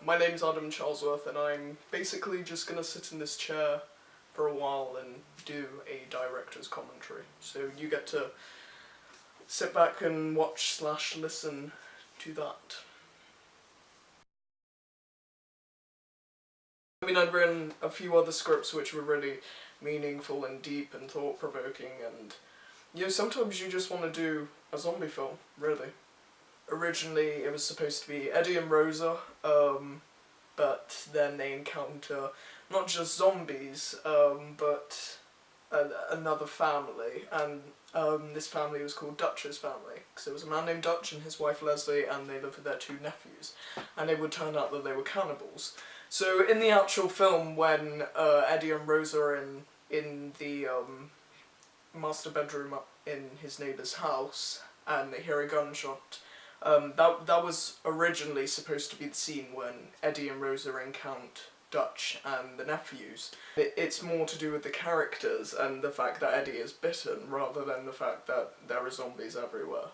my name's Adam Charlesworth, and I'm basically just gonna sit in this chair for a while and do a director's commentary. So you get to sit back and watch / listen to that. I mean, I'd written a few other scripts which were really meaningful and deep and thought-provoking, and you know, sometimes you just want to do a zombie film, really. Originally it was supposed to be Eddie and Rosa, but then they encounter not just zombies, but another family, and this family was called Dutch's family, because there was a man named Dutch and his wife Leslie, and they lived with their 2 nephews, and it would turn out that they were cannibals. So in the actual film, when Eddie and Rosa are in the master bedroom in his neighbour's house, and they hear a gunshot, that was originally supposed to be the scene when Eddie and Rosa encounter Dutch and the nephews. It's more to do with the characters and the fact that Eddie is bitten, rather than the fact that there are zombies everywhere.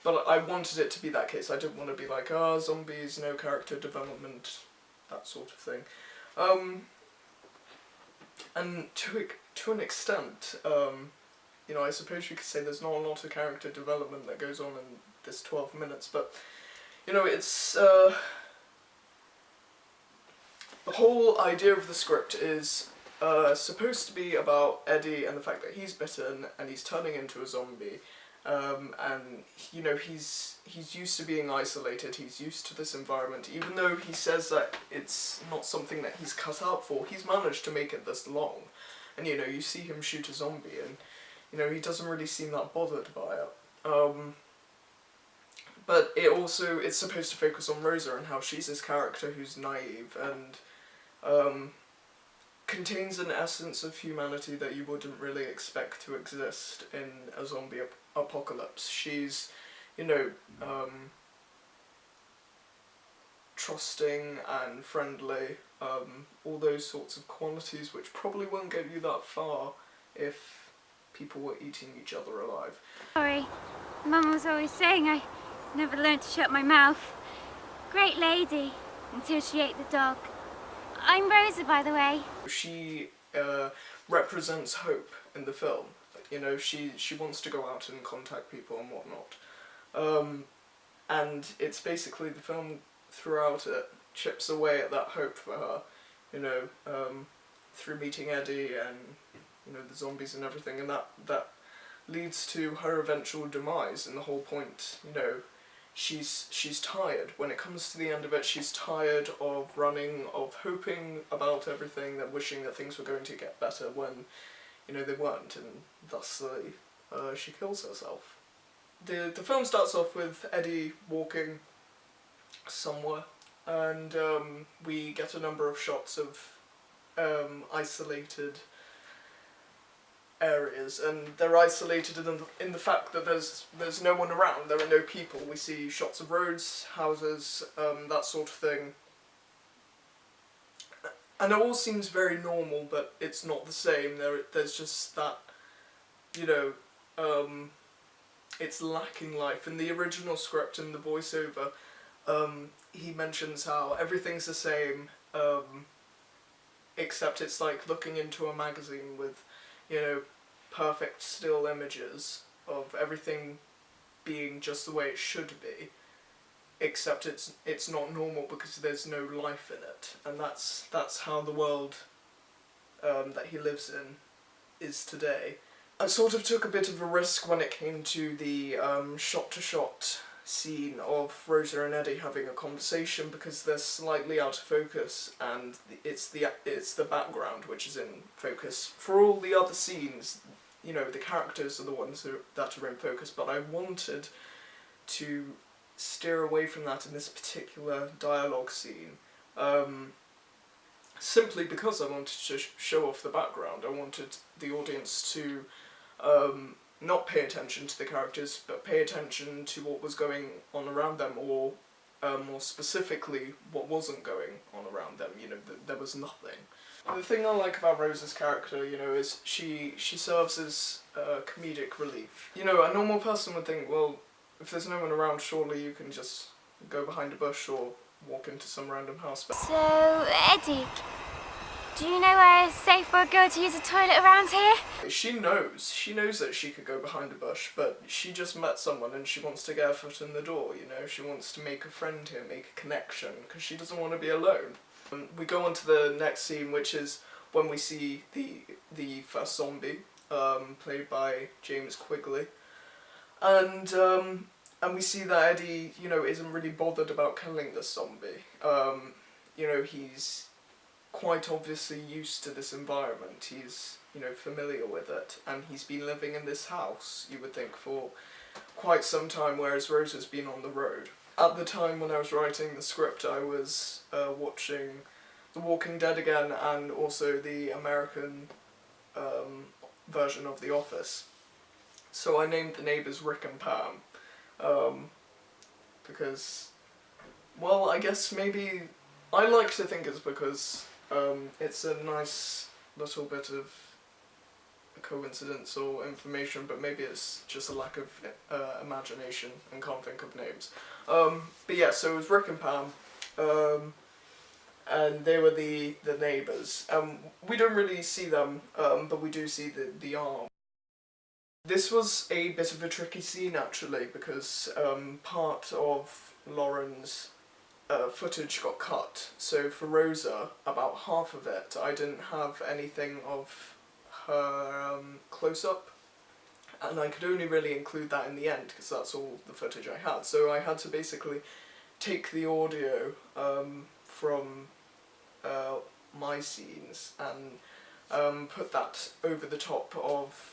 But I wanted it to be that case. I didn't want to be like, zombies, no character development, that sort of thing. And to an extent, you know, I suppose you could say there's not a lot of character development that goes on in this 12 minutes, but, you know, it's, the whole idea of the script is supposed to be about Eddie and the fact that he's bitten and he's turning into a zombie, and, you know, he's used to being isolated, he's used to this environment. Even though he says that it's not something that he's cut out for, he's managed to make it this long. And, you know, you see him shoot a zombie and, you know, he doesn't really seem that bothered by it. But it's supposed to focus on Rosa and how she's this character who's naive and contains an essence of humanity that you wouldn't really expect to exist in a zombie apocalypse. She's, you know, trusting and friendly, all those sorts of qualities which probably won't get you that far if people were eating each other alive. Sorry, Mum was always saying I never learned to shut my mouth. Great lady, until she ate the dog. I'm Rosa, by the way. She represents hope in the film. You know, she wants to go out and contact people and whatnot. And it's basically the film throughout it chips away at that hope for her, you know, through meeting Eddie and, you know, the zombies and everything, and that leads to her eventual demise. And the whole point, you know, she's tired. When it comes to the end of it, she's tired of running, of hoping about everything, that wishing that things were going to get better when, you know, they weren't, and thusly she kills herself. The film starts off with Eddie walking somewhere, and we get a number of shots of isolated areas, and they're isolated in the fact that there's no one around, there are no people. We see shots of roads, houses, that sort of thing. And it all seems very normal, but it's not the same. There's just that, you know, it's lacking life. In the original script, in the voiceover, he mentions how everything's the same, except it's like looking into a magazine with, you know, perfect still images of everything being just the way it should be, except it's not normal because there's no life in it, and that's how the world that he lives in is today. I sort of took a bit of a risk when it came to the shot-to-shot scene of Rosa and Eddie having a conversation, because they're slightly out of focus, and it's the background which is in focus. For all the other scenes, you know, the characters are the ones that are in focus, but I wanted to steer away from that in this particular dialogue scene, simply because I wanted to show off the background. I wanted the audience to not pay attention to the characters, but pay attention to what was going on around them, or more specifically, what wasn't going on around them. You know, there was nothing. The thing I like about Rosa's character, you know, is she serves as comedic relief. You know, a normal person would think, well, if there's no one around, surely you can just go behind a bush or walk into some random house. So, Eddie, do you know where it's safe for a girl to use a toilet around here? She knows that she could go behind a bush, but she just met someone and she wants to get her foot in the door, you know, she wants to make a friend here, make a connection, because she doesn't want to be alone. We go on to the next scene, which is when we see the first zombie, played by James Quigley, and we see that Eddie, you know, isn't really bothered about killing this zombie. You know, he's quite obviously used to this environment, he's, you know, familiar with it, and he's been living in this house, you would think, for quite some time, whereas Rosa's been on the road. At the time when I was writing the script, I was watching The Walking Dead again, and also the American version of The Office. So I named the neighbours Rick and Pam, because, well, I guess maybe, I like to think it's because it's a nice little bit of coincidence or information, but maybe it's just a lack of imagination and can't think of names. But yeah, so it was Rick and Pam, and they were the neighbours. We don't really see them, but we do see the arm. This was a bit of a tricky scene actually, because part of Lauren's footage got cut, so for Rosa, about half of it, I didn't have anything of her close-up, and I could only really include that in the end because that's all the footage I had, so I had to basically take the audio from my scenes and put that over the top of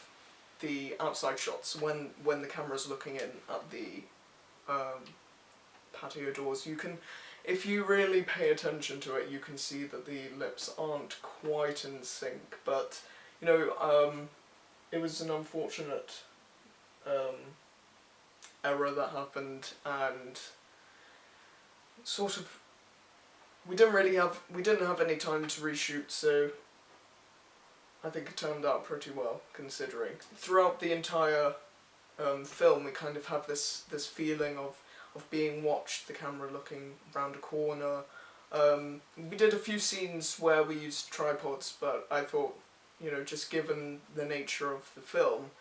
the outside shots when the camera's looking in at the patio doors. You can, if you really pay attention to it, you can see that the lips aren't quite in sync, but you know, it was an unfortunate error that happened, and sort of we didn't have any time to reshoot, so I think it turned out pretty well, considering. Throughout the entire film, we kind of have this feeling of being watched, the camera looking round a corner. We did a few scenes where we used tripods, but I thought, you know, just given the nature of the film,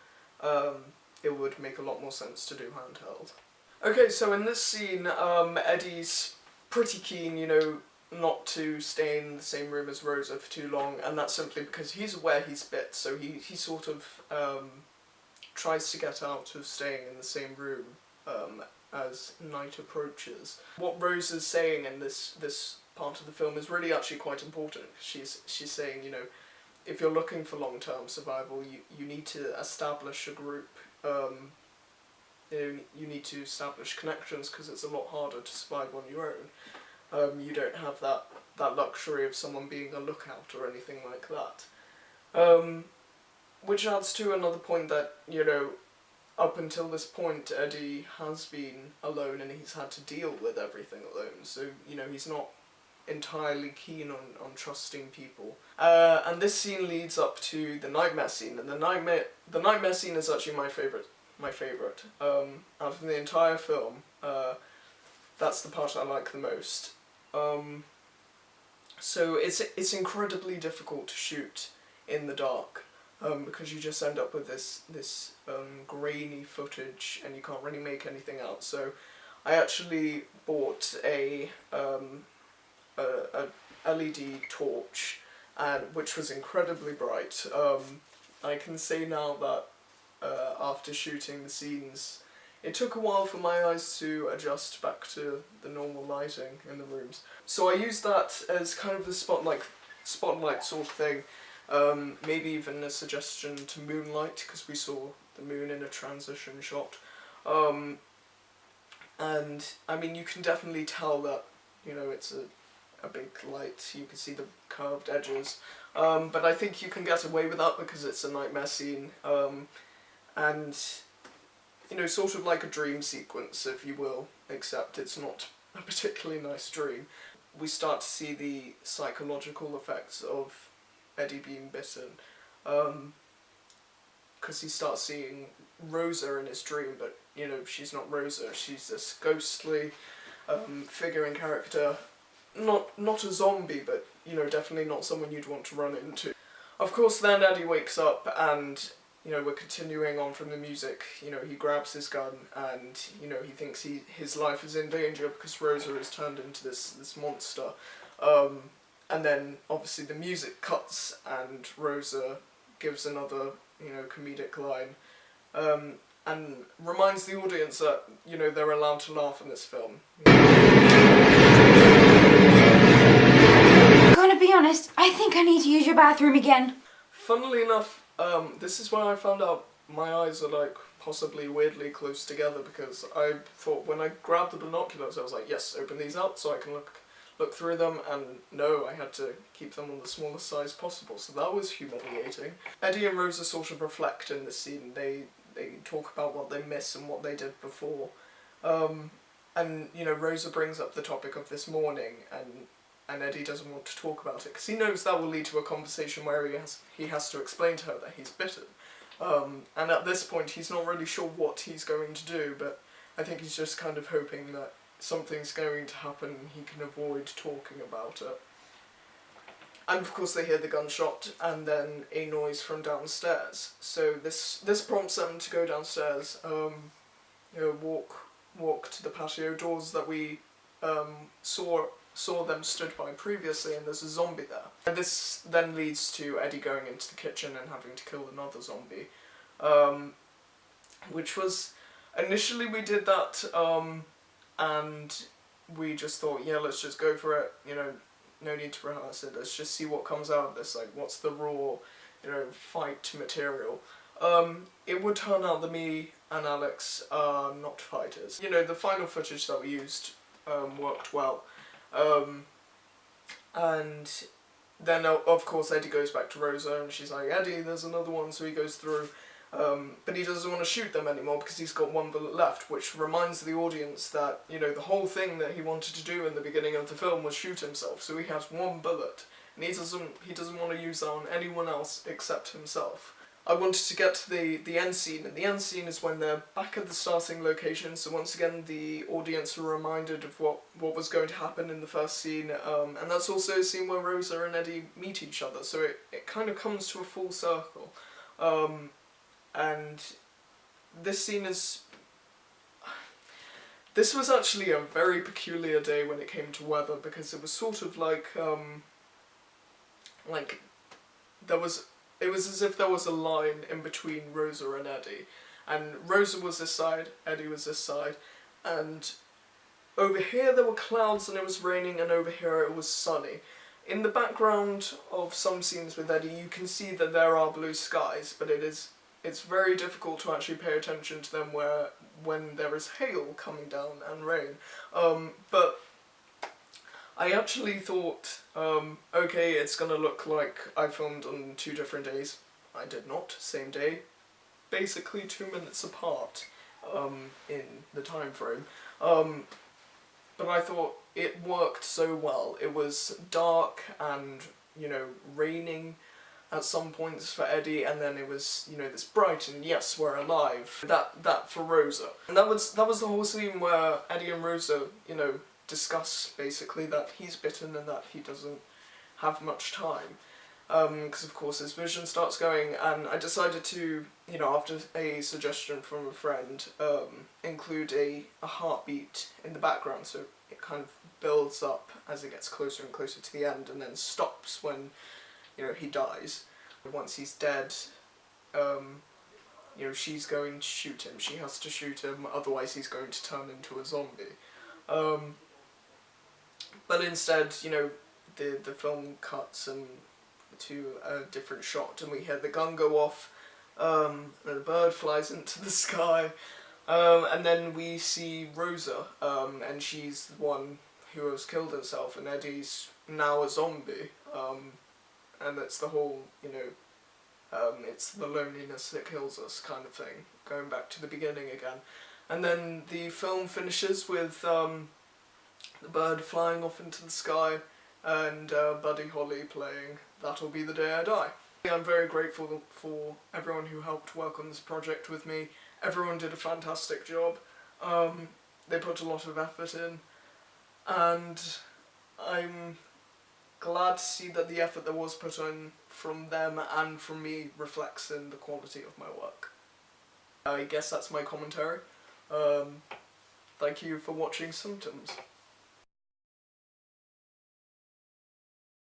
it would make a lot more sense to do handheld. Okay, so in this scene, Eddie's pretty keen, you know, not to stay in the same room as Rosa for too long, and that's simply because he's aware he's bit, so he sort of tries to get out of staying in the same room as night approaches. What Rosa's saying in this part of the film is really actually quite important. She's saying, you know, if you're looking for long-term survival, you need to establish a group. You need to establish connections, because it's a lot harder to survive on your own. You don't have that luxury of someone being a lookout or anything like that. Which adds to another point that, you know, up until this point, Eddie has been alone and he's had to deal with everything alone, so, you know, he's not entirely keen on trusting people. And this scene leads up to the nightmare scene, and the nightmare scene is actually my favourite. Out of the entire film, that's the part I like the most. So it's incredibly difficult to shoot in the dark, because you just end up with this grainy footage and you can't really make anything out. So I actually bought a LED torch, which was incredibly bright. I can say now that after shooting the scenes, it took a while for my eyes to adjust back to the normal lighting in the rooms. So I used that as kind of the spotlight sort of thing, maybe even a suggestion to moonlight, because we saw the moon in a transition shot. And I mean, you can definitely tell that, you know, it's a big light, you can see the curved edges, but I think you can get away with that because it's a nightmare scene, and, you know, sort of like a dream sequence, if you will, except it's not a particularly nice dream. We start to see the psychological effects of Eddie being bitten, because he starts seeing Rosa in his dream, but, you know, she's not Rosa, she's this ghostly, figure and character. Not a zombie, but, you know, definitely not someone you'd want to run into. Of course, then Eddie wakes up and, you know, we're continuing on from the music. You know, he grabs his gun and, you know, he thinks his life is in danger because Rosa has turned into this monster. And then, obviously, the music cuts and Rosa gives another, you know, comedic line. And reminds the audience that, you know, they're allowed to laugh in this film. I'm gonna be honest, I think I need to use your bathroom again. Funnily enough, this is where I found out my eyes are, like, possibly weirdly close together, because I thought when I grabbed the binoculars I was like, yes, open these up so I can look through them, and no, I had to keep them on the smallest size possible, so that was humiliating. Eddie and Rosa sort of reflect in this scene. They talk about what they miss and what they did before. And, you know, Rosa brings up the topic of this morning, and Eddie doesn't want to talk about it, because he knows that will lead to a conversation where he has to explain to her that he's bitten. And at this point he's not really sure what he's going to do, but I think he's just kind of hoping that something's going to happen and he can avoid talking about it. And of course they hear the gunshot and then a noise from downstairs. So this prompts them to go downstairs, you know, walk to the patio doors that we saw them stood by previously, and there's a zombie there. And this then leads to Eddie going into the kitchen and having to kill another zombie. Which was, initially we did that, and we just thought, yeah, let's just go for it, you know, no need to rehearse it, let's just see what comes out of this, like, what's the raw, you know, fight material. It would turn out that me and Alex are not fighters. You know, the final footage that we used worked well. And then, of course, Eddie goes back to Rosa and she's like, Eddie, there's another one, so he goes through. But he doesn't want to shoot them anymore because he's got one bullet left, which reminds the audience that, you know, the whole thing that he wanted to do in the beginning of the film was shoot himself, so he has one bullet, and he doesn't want to use that on anyone else except himself. I wanted to get to the end scene, and the end scene is when they're back at the starting location, so once again the audience are reminded of what was going to happen in the first scene, and that's also a scene where Rosa and Eddie meet each other, so it kind of comes to a full circle. And this scene is... This was actually a very peculiar day when it came to weather, because it was sort of like it was as if there was a line in between Rosa and Eddie, and Rosa was this side, Eddie was this side, and over here there were clouds and it was raining, and over here it was sunny. In the background of some scenes with Eddie you can see that there are blue skies, but it's very difficult to actually pay attention to them when there is hail coming down and rain. But I actually thought, okay, it's gonna look like I filmed on 2 different days. I did not, same day, basically 2 minutes apart in the time frame. But I thought it worked so well. It was dark and, you know, raining at some points for Eddie, and then it was, you know, this bright and yes, we're alive. That for Rosa. And that was the whole scene where Eddie and Rosa, you know, discuss basically that he's bitten and that he doesn't have much time. Because of course his vision starts going, and I decided to, you know, after a suggestion from a friend, include a heartbeat in the background, so it kind of builds up as it gets closer and closer to the end, and then stops when, you know, he dies. Once he's dead, you know, she's going to shoot him. She has to shoot him, otherwise he's going to turn into a zombie. But instead, you know, the film cuts and to a different shot, and we hear the gun go off, and a bird flies into the sky, and then we see Rosa, and she's the one who has killed herself, and Eddie's now a zombie, and it's the whole, you know, it's the loneliness that kills us kind of thing, going back to the beginning again. And then the film finishes with the bird flying off into the sky, and Buddy Holly playing That'll Be the Day I Die. I'm very grateful for everyone who helped work on this project with me. Everyone did a fantastic job. They put a lot of effort in. and I'm glad to see that the effort that was put in from them and from me reflects in the quality of my work. I guess that's my commentary. Thank you for watching Symptoms.